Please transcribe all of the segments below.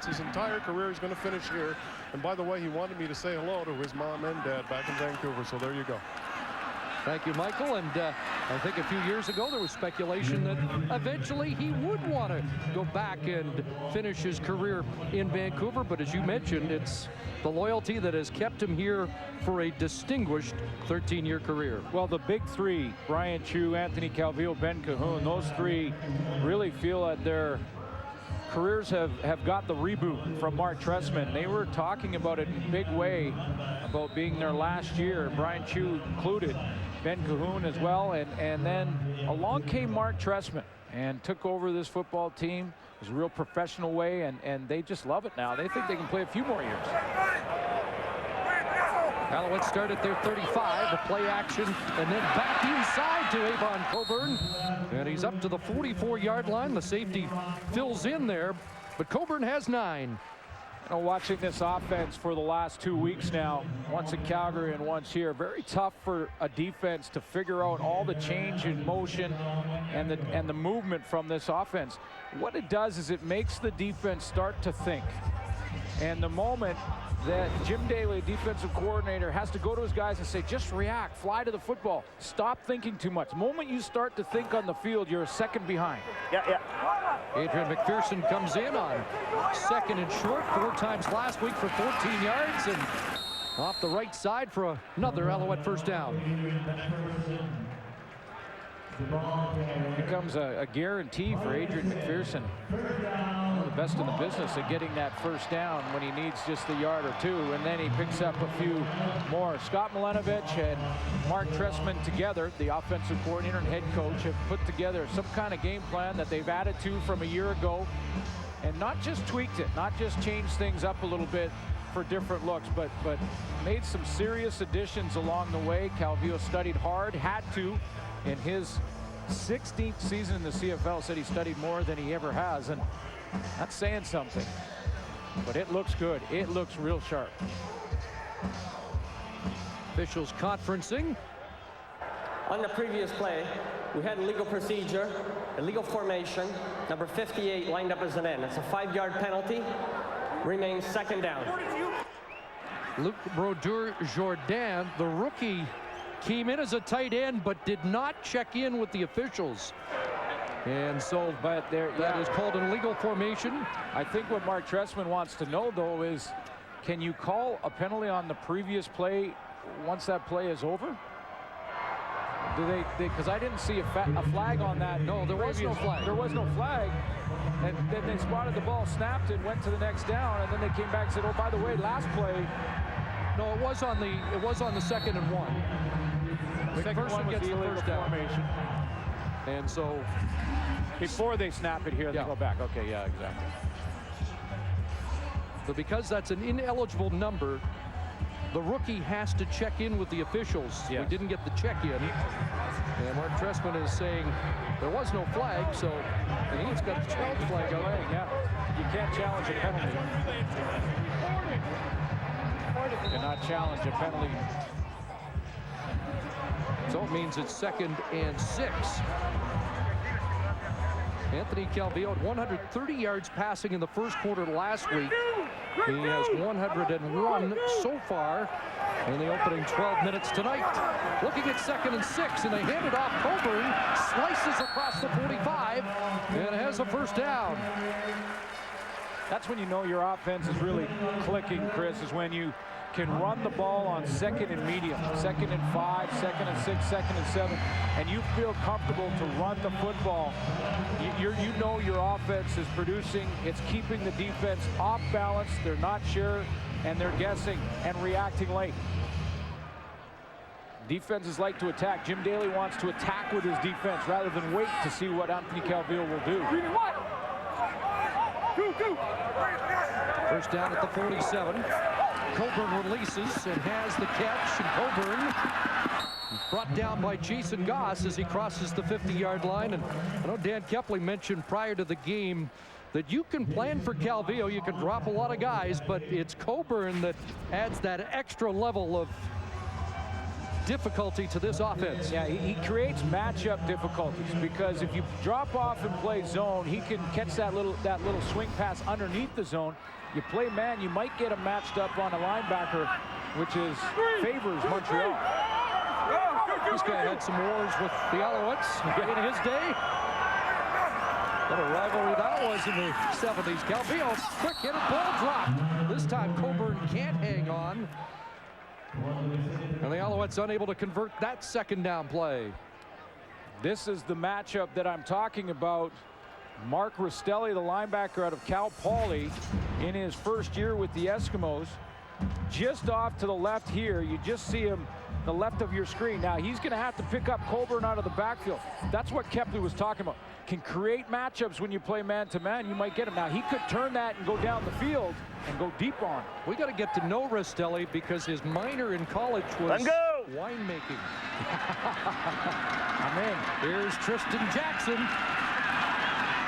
His entire career is going to finish here. And by the way, he wanted me to say hello to his mom and dad back in Vancouver. So there you go. Thank you, Michael. And I think a few years ago there was speculation that eventually he would want to go back and finish his career in Vancouver. But as you mentioned, it's the loyalty that has kept him here for a distinguished 13-year career. Well, the big three, Brian Chew, Anthony Calvillo, Ben Cahoon, those three really feel that their careers have got the reboot from Mark Trestman. They were talking about it in a big way about being their last year, Brian Chew included, Ben Cahoon as well, and then along came Mark Trestman and took over this football team. It was a real professional way, and they just love it now. They think they can play a few more years. Alouettes start at their 35, the play action, and then back inside to Avon Coburn. And he's up to the 44-yard line. The safety fills in there, but Coburn has 9. You know, watching this offense for the last 2 weeks now, once in Calgary and once here, very tough for a defense to figure out all the change in motion and the movement from this offense. What it does is it makes the defense start to think. And the moment that Jim Daly, defensive coordinator, has to go to his guys and say, just react, fly to the football, stop thinking too much. The moment you start to think on the field, you're a second behind. Adrian McPherson comes in on second and short, 4 times last week for 14 yards, and off the right side for another Alouette first down. Becomes a guarantee for Adrian McPherson. One of the best in the business at getting that first down when he needs just a yard or two, and then he picks up a few more. Scott Milenovich and Mark Trestman together, the offensive coordinator and head coach, have put together some kind of game plan that they've added to from a year ago, and not just tweaked it, not just changed things up a little bit for different looks, but made some serious additions along the way. Calvillo studied hard, had to. In his 16th season in the CFL, said he studied more than he ever has, and that's saying something. But it looks good. It looks real sharp. Officials conferencing. On the previous play, we had illegal procedure, illegal formation, number 58 lined up as an end. It's a 5-yard penalty. Remains second down. Luc Brodeur-Jourdain, the rookie, came in as a tight end but did not check in with the officials, and so that is called an illegal formation. I think what Mark Trestman wants to know, though, is can you call a penalty on the previous play once that play is over? Do they because I didn't see a flag on that. No, there was no flag. There was no flag, and then they spotted the ball, snapped it, went to the next down, and then they came back and said, oh, by the way, last play. No, it was on the second and 1. The second one gets the first formation. And so before they snap it here, they go back. Okay, yeah, exactly. So because that's an ineligible number, the rookie has to check in with the officials. Yes. We didn't get the check in. And Mark Trestman is saying there was no flag, so he's got the challenge flag out. Yeah, you can't challenge a penalty. You cannot challenge a penalty. So it means it's 2nd and 6. Anthony Calvillo had 130 yards passing in the first quarter last week. He has 101 so far in the opening 12 minutes tonight. Looking at 2nd and 6, and they hand it off. Coburn slices across the 45 and has a first down. That's when you know your offense is really clicking, Chris, is when you can run the ball on 2nd and medium, 2nd and 5, 2nd and 6, 2nd and 7, and you feel comfortable to run the football. You know your offense is producing. It's keeping the defense off balance. They're not sure, and they're guessing and reacting late. Defenses like to attack. Jim Daly wants to attack with his defense rather than wait to see what Anthony Calvillo will do. First down at the 47. Coburn releases and has the catch, and Coburn brought down by Jason Goss as he crosses the 50-yard line. And I know Dan Kepley mentioned prior to the game that you can plan for Calvillo, you can drop a lot of guys, but it's Coburn that adds that extra level of difficulty to this offense. Yeah, he creates matchup difficulties because if you drop off and play zone, he can catch that little swing pass underneath the zone. You play man, you might get him matched up on a linebacker, which favors Montreal. This guy had some wars with the Alouettes in his day. What a rivalry that was in the 70s. Calvillo, quick hit and ball drop. This time Coburn can't hang on. And the Alouettes unable to convert that second down play. This is the matchup that I'm talking about. Mark Rastelli, the linebacker out of Cal Poly, in his first year with the Eskimos. Just off to the left here, you just see him the left of your screen. Now he's going to have to pick up Coburn out of the backfield. That's what Kepley was talking about. Can create matchups when you play man-to-man. You might get him. Now he could turn that and go down the field and go deep on. We got to get to know Rastelli because his minor in college was winemaking. I'm in. Here's Tristan Jackson.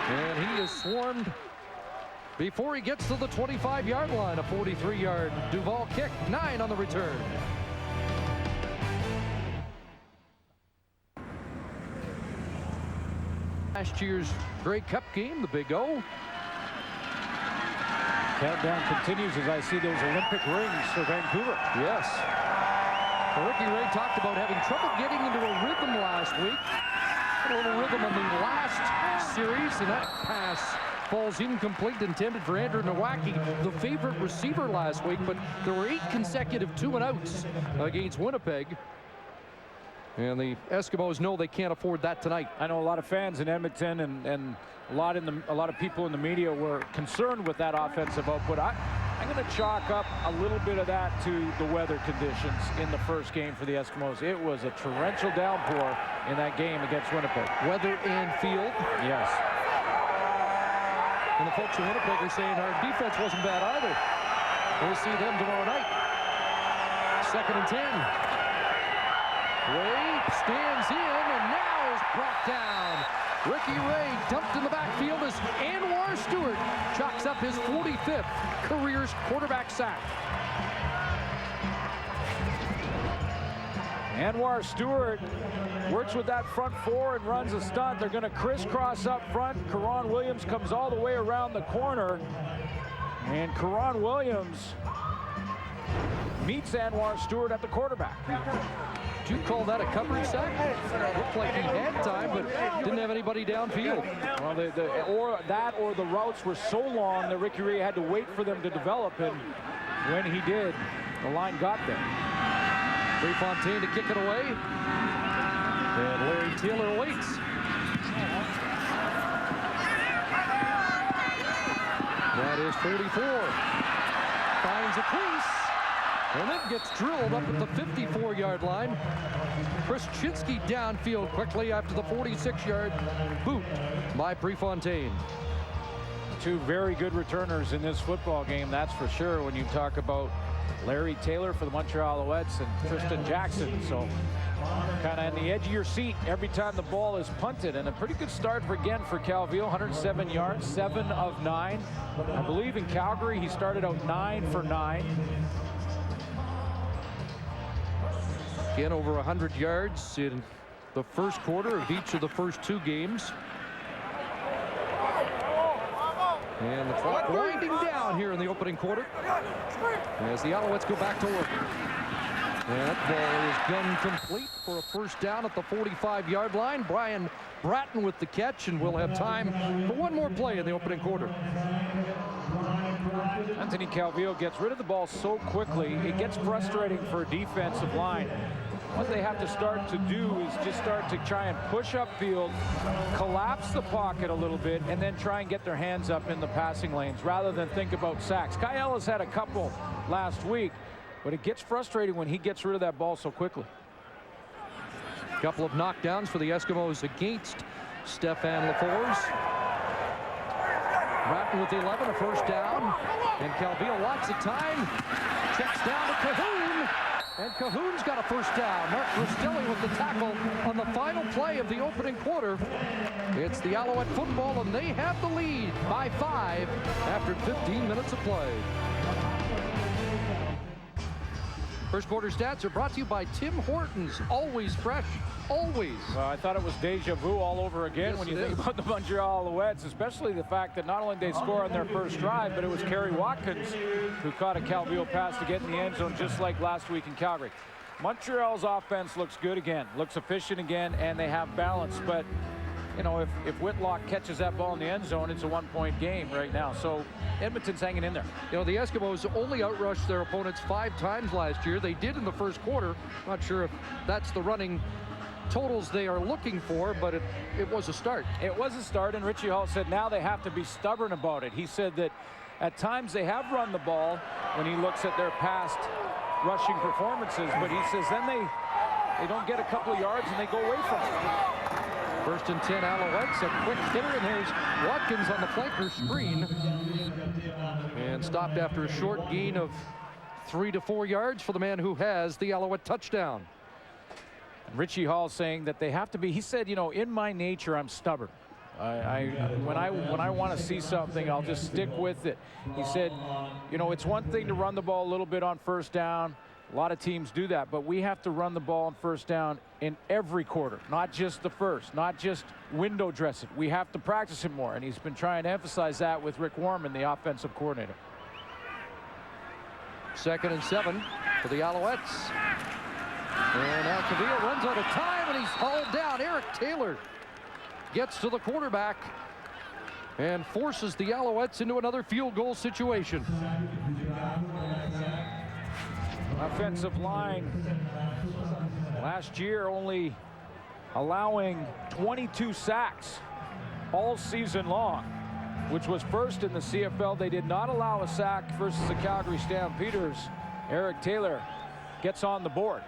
And he is swarmed before he gets to the 25-yard line. A 43-yard Duval kick, 9 on the return. Last year's Grey Cup game, the Big O. Countdown continues as I see those Olympic rings for Vancouver. Yes. Well, Ricky Ray talked about having trouble getting into a rhythm last week. A little rhythm in the last series, and that pass falls incomplete, intended for Andrew Nowacki, the favorite receiver last week, but there were 8 consecutive 2-and-outs against Winnipeg. And the Eskimos know they can't afford that tonight. I know a lot of fans in Edmonton and a lot of people in the media were concerned with that offensive output. I'm going to chalk up a little bit of that to the weather conditions in the first game for the Eskimos. It was a torrential downpour in that game against Winnipeg. Weather and field. Yes. And the folks in Winnipeg are saying our defense wasn't bad either. We'll see them tomorrow night. 2nd and 10. Ray stands in and now is brought down. Ricky Ray dumped in the backfield as Anwar Stewart chalks up his 45th career quarterback sack. Anwar Stewart works with that front 4 and runs a stunt. They're going to crisscross up front. Karan Williams comes all the way around the corner. And Karan Williams meets Anwar Stewart at the quarterback. Did you call that a coverage sack? Looked like he had time, but didn't have anybody downfield. Well, or the routes were so long that Ricky Ray had to wait for them to develop, and when he did, the line got there. Prefontaine to kick it away. And Larry Taylor waits. That is 44. Finds a crease. And then gets drilled up at the 54-yard line. Chris Chinsky downfield quickly after the 46-yard boot by Prefontaine. 2 very good returners in this football game, that's for sure, when you talk about Larry Taylor for the Montreal Alouettes and Tristan Jackson. So kind of on the edge of your seat every time the ball is punted. And a pretty good start for Calvillo, 107 yards, 7 of 9. I believe in Calgary he started out 9 for 9. Again, over 100 yards in the first quarter of each of the first 2 games. And the clock winding down here in the opening quarter as the Alouettes go back to work. And that ball is done complete for a first down at the 45-yard line. Brian Bratton with the catch, and we'll have time for one more play in the opening quarter. Anthony Calvillo gets rid of the ball so quickly, it gets frustrating for a defensive line. What they have to start to do is just start to try and push upfield, collapse the pocket a little bit, and then try and get their hands up in the passing lanes rather than think about sacks. Kai Ellis had a couple last week, but it gets frustrating when he gets rid of that ball so quickly. A couple of knockdowns for the Eskimos against Stefan LaForce. Bratton with 11, a first down, and Calvillo lots of time. Checks down to Cahoon, and Cahoon's got a first down. Mark Rastelli with the tackle on the final play of the opening quarter. It's the Alouette football, and they have the lead by 5 after 15 minutes of play. First quarter stats are brought to you by Tim Hortons. Always fresh, always. Well, I thought it was deja vu all over again. Yes, when you it think is. about the Montreal Alouettes, especially the fact that not only did they score on their first drive, but it was Kerry Watkins who caught a Calvillo pass to get in the end zone, just like last week in Calgary. Montreal's offense looks good again, looks efficient again, and they have balance. But, you know, if Whitlock catches that ball in the end zone, it's a one-point game right now. So Edmonton's hanging in there. You know, the Eskimos only outrushed their opponents 5 times last year. They did in the first quarter. Not sure if that's the running totals they are looking for, but it was a start. It was a start, and Richie Hall said now they have to be stubborn about it. He said that at times they have run the ball when he looks at their past rushing performances, but he says then they don't get a couple of yards and they go away from it. First and 10 Alouettes, a quick hitter, and there's Watkins on the flanker screen. And stopped after a short gain of 3 to 4 yards for the man who has the Alouette touchdown. Richie Hall saying that they have to be, he said, you know, in my nature, I'm stubborn. When I want to see something, I'll just stick with it. He said, you know, it's one thing to run the ball a little bit on first down. A lot of teams do that, but we have to run the ball on first down in every quarter, not just the first, not just window dress it. We have to practice it more, and he's been trying to emphasize that with Rick Warman, the offensive coordinator. 2nd and 7 for the Alouettes. And now Calvillo runs out of time, and he's hauled down. Eric Taylor gets to the quarterback and forces the Alouettes into another field goal situation. Offensive line last year only allowing 22 sacks all season long, which was first in the CFL. They did not allow a sack versus the Calgary Stampeders. Eric Taylor gets on the board.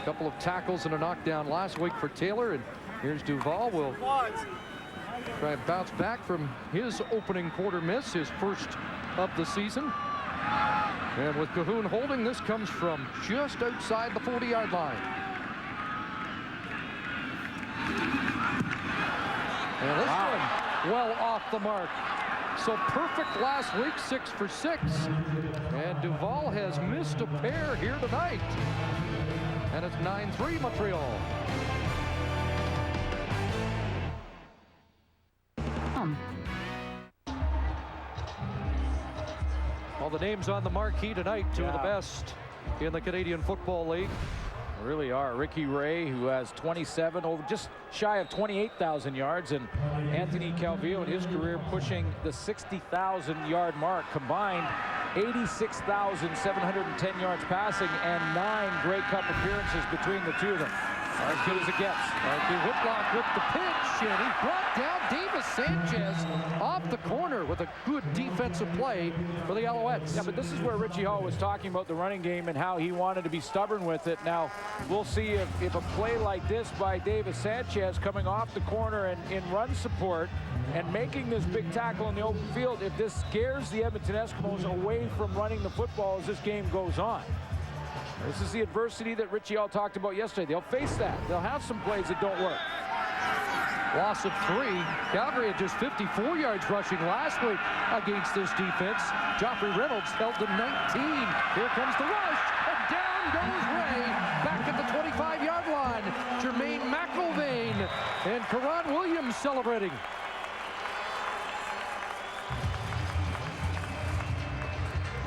A couple of tackles and a knockdown last week for Taylor, and here's Duval. Will try and bounce back from his opening quarter miss, his first of the season. And with Cahoon holding, this comes from just outside the 40-yard line. And this one well off the mark. So perfect last week, 6 for 6. And Duval has missed a pair here tonight. And it's 9-3 Montreal. All the names on the marquee tonight, two of the best in the Canadian Football League. Really are. Ricky Ray, who has 27, over just shy of 28,000 yards, and Anthony Calvillo in his career pushing the 60,000-yard mark. Combined 86,710 yards passing and 9 Grey Cup appearances between the two of them. As good as it gets. Whitlock with the pitch, and he brought down Davis Sanchez off the corner with a good defensive play for the Alouettes. Yeah, but this is where Richie Hall was talking about the running game and how he wanted to be stubborn with it. Now, we'll see if a play like this by Davis Sanchez coming off the corner and in run support and making this big tackle in the open field, if this scares the Edmonton Eskimos away from running the football as this game goes on. This is the adversity that Richie Hall talked about yesterday. They'll face that. They'll have some plays that don't work. Loss of 3. Calgary had just 54 yards rushing last week against this defense. Joffrey Reynolds held to 19. Here comes the rush, and down goes Ray back at the 25-yard line. Jermaine McIlvain and Karan Williams celebrating.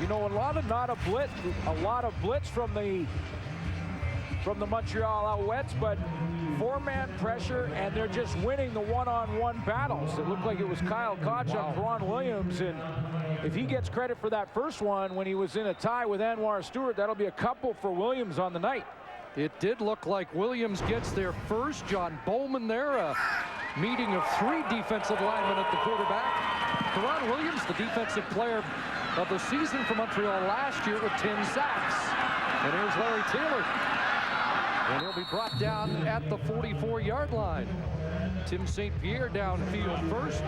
You know, a lot of blitz from the Montreal Alouettes, but 4-man pressure, and they're just winning the one-on-one battles. It looked like it was Kyle Koch on Karan Williams, and if he gets credit for that first one when he was in a tie with Anwar Stewart, that'll be a couple for Williams on the night. It did look like Williams gets there first. John Bowman there, a meeting of 3 defensive linemen at the quarterback. Karan Williams, the defensive player of the season for Montreal last year with 10 sacks. And here's Larry Taylor. And he'll be brought down at the 44-yard line. Tim St. Pierre downfield first.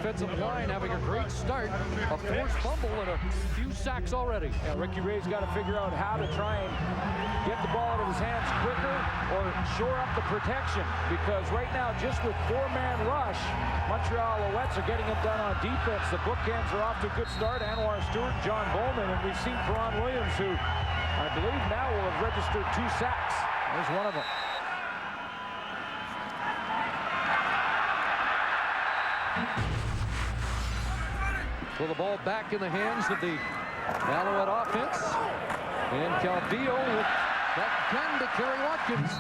defensive line having a great start. A forced fumble and a few sacks already. Yeah, Ricky Ray's got to figure out how to try and get the ball out of his hands quicker or shore up the protection, because right now, just with four-man rush, Montreal Alouettes are getting it done on defense. The bookends are off to a good start. Anwar Stewart, John Bowman, and we've seen Perron Williams, who I believe now will have registered 2 sacks. There's one of them. So the ball back in the hands of the Alouette offense. And Calvillo with that gun to Kerry Watkins.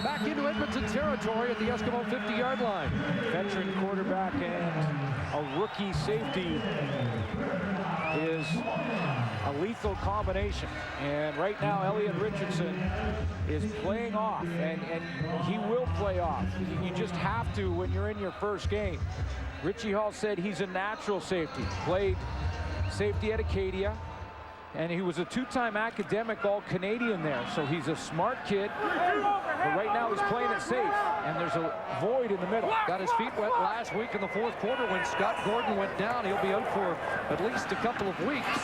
Back into Edmonton territory at the Eskimo 50-yard line. Veteran quarterback and a rookie safety is a lethal combination. And right now, Elliot Richardson is playing off, and he will play off. You just have to when you're in your first game. Richie Hall said he's a natural safety. Played safety at Acadia, and he was a 2-time academic All-Canadian there. So he's a smart kid, but right now he's playing it safe, and there's a void in the middle. Got his feet wet last week in the fourth quarter when Scott Gordon went down. He'll be out for at least a couple of weeks.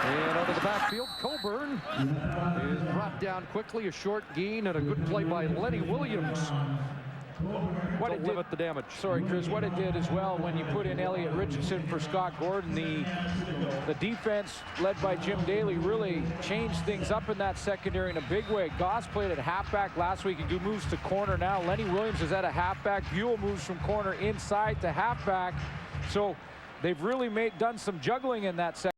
And out of the backfield, Coburn is brought down quickly. A short gain and a good play by Lenny Williams. What to it limit the damage. Sorry, Chris. What it did as well when you put in Elliot Richardson for Scott Gordon, the defense led by Jim Daly really changed things up in that secondary in a big way. Goss played at halfback last week. He moves to corner now. Lenny Williams is at a halfback. Buell moves from corner inside to halfback. So they've really done some juggling in that secondary.